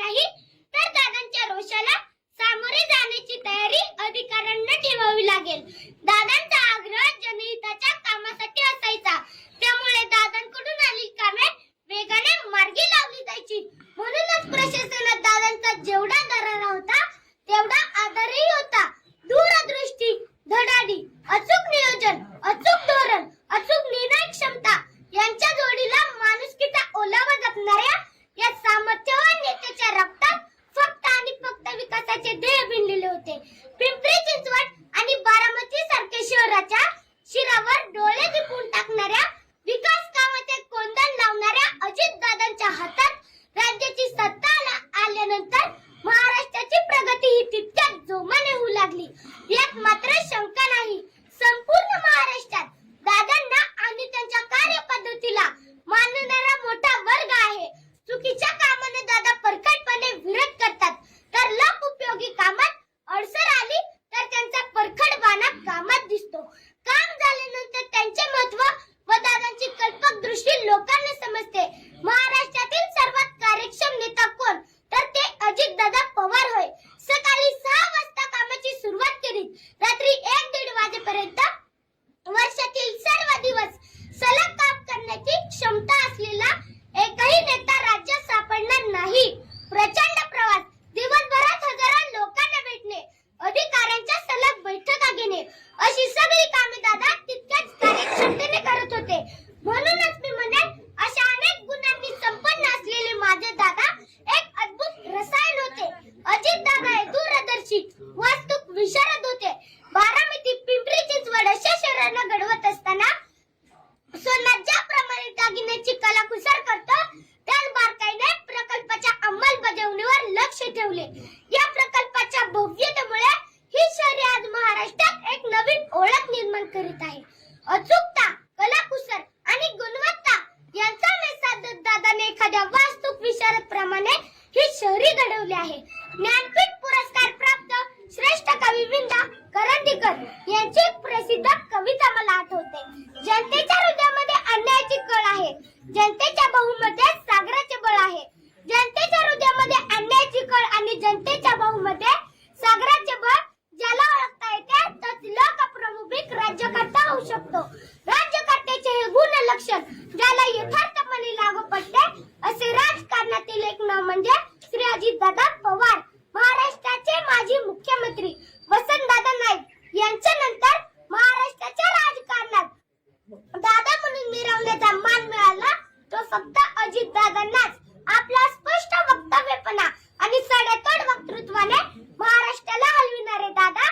नाही तर दादांच्या रोषाला सामोरे जाण्याची तयारी अधिकाऱ्यांना ठेवावी लागेल। दादांचा आग्रह जनहिताच्या कामासाठी असायचा, त्यामुळे दादांकडून आलेली कामे वेगाने मार्गी लावली जायची। म्हणूनच प्रशासनात दादांचा जेवढा दरारा होता तेवढा आदरही होता। दूरदृष्टी, धडाडी, अचूक नियोजन, अचूक धोरण, अचूक निर्णय क्षमता यांच्या जोडीला माणुसकीचा ओलावा जपणाऱ्या या सामर्थ्यवान नेत्याच्या रक्तात फक्त आणि फक्त विकासाचे ध्येय भिनलेले होते। पिंपरी चिंचवड आणि बारामती सारख्या शहराच्या शिरावर डोळे दिपवून टाकणाऱ्या विकास कामाचे कोंदण लावणाऱ्या अजितदादांच्या हातात राज्याची सत्ता आल्यानंतर महाराष्ट्राची प्रगती ही तितक्याच जोमाने होऊ लागली। यात मात्र शंका नाही, संपूर्ण महाराष्ट्रात दादांना आणि त्यांच्या कार्यपद्धतीला मानणारा मोठा वर्ग आहे। चुकीच्या कामाने दादा परखडपणे विरोध करतात, तर लोक उपयोगी कामात अडसर आली तर त्यांचा परखडपणा कामात दिसतो। काम झाल्यानंतर त्यांचे महत्त्व व दादांची कल्पक दृष्टी लोकांना समजते। महाराष्ट्रातील सर्वात कार्यक्षम नेता कोण, तर ते अजितदादा पवार होय। सकाळी 6 वाजता कामाची सुरुवात केली, रात्री 1-1:30 वाजेपर्यंत वर्षातील सर्व दिवस सलग काम करण्याची क्षमता असलेला एकही नेता राज्यात सापडणार नाही। प्रचंड प्रवास, दिवसभरात हजारो लोकांना भेटणे, अधिकाऱ्यांच्या सलग बैठका घेणे अशी सगळी कामे दादा तितक्याच कार्यक्षमतेने करत होते। म्हणूनच मी म्हणेन, अशा अनेक गुणांनी संपन्न असलेले माझे दादा एक अद्भुत रसायन होते। अजितदादा हे दूरदर्शी, वास्तविक विशारद होते। बारामती, पिंपरी चिंचवड अशा शहरांना घडवत असताना सोना ज्याप्रमाणे दागिन्याची कलाकुसर करतो त्याच बारकाईने प्रकल्पाच्या अंमलबजावणीवर लक्ष ठेवले। या प्रकल्पाच्या भव्यतेमुळे ही शहरे आज महाराष्ट्रात एक नवीन ओळख निर्माण करीत आहे। अचूकता, कलाकुसर आणि गुणवत्ता यांचा मेळ दादाने एखाद्या वास्तुक विशारद प्रमाणे ही शहरी घडवली आहे। ज्ञानपीठ पुरस्कार प्राप्त श्रेष्ठ कवी विंदा करंदीकर यांची एक प्रसिद्ध कविता मला आठवते। जनतेच्या हृदयामध्ये अन्यायाची कळ आहे, जनतेच्या बाहुमध्ये सागराचे बळ आहे। जनतेच्या हृदयामध्ये अन्यायाची कळ आणि जनतेच्या बाहुमध्ये सागराचे बळ ज्याला ओळखता येते तोच लोकप्रमुख राज्यकर्ता होऊ शकतो। राज्यकर्त्याचे हे गुण लक्षण ज्याला यथार्थपणे लागू पडते असे राजकारणातील एक नाव म्हणजे श्री अजितदादा पवार। महाराष्ट्राचे माजी मुख्यमंत्री वसंतदादा नाईक यांच्या नंतर महाराष्ट्राच्या राजकारणात दादा म्हणून मिरवण्याचा मान मिळाला तो फक्त अजितदादांनाच। आपला स्पष्ट वक्तव्यपणा आणि सडेतोड वक्तृत्वाने महाराष्ट्राला हलविणारे दादा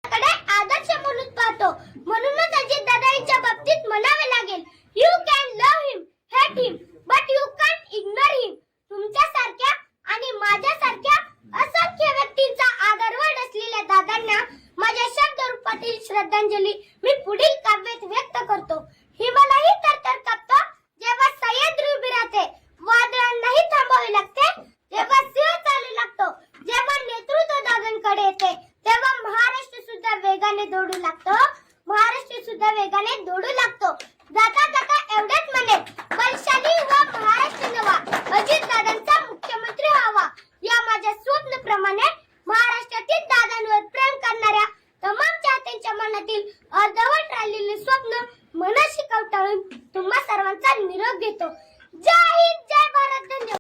कडे आदर्श म्हणून पाहतो। म्हणूनच अजितदादा यांच्या बाबतीत म्हणावे लागेल, you can love him, hate him, but you can't ignore him. तुमच्यासारख्या आणि माझ्यासारख्या असंख्य व्यक्तींचा आदरवड असलेल्या दादांना माझ्या शब्द रूपातील श्रद्धांजली मी पुढील काव्यात व्यक्त करतो। हिमालयही तरतर कापतो जेव्हा सह्याद्री उभी राहते, वादळांनाही थांबावे लागते जेव्हा सिंह चालू लागतो। जेव्हा नेतृत्व दादांकडे येते तेव्हा महाराष्ट्र सुद्धा वेगाने दौडू लागतो, महाराष्ट्र सुद्धा वेगाने दौडू लागतो। जाता जाता एवढेच म्हणेन, बलशाली व महाराष्ट्र नवा, अजितदादांचा मुख्यमंत्री व्हावा या माझ्या स्वप्नाप्रमाणे महाराष्ट्रातील दादांवर प्रेम करणाऱ्या तमाम चाहत्यांच्या मनातील अर्धवट राहिलेले स्वप्न मनाशी कवटाळून तुम्हा सर्वांचा निरोप घेतो। जय हिंद, जय भारत, धन्यवाद।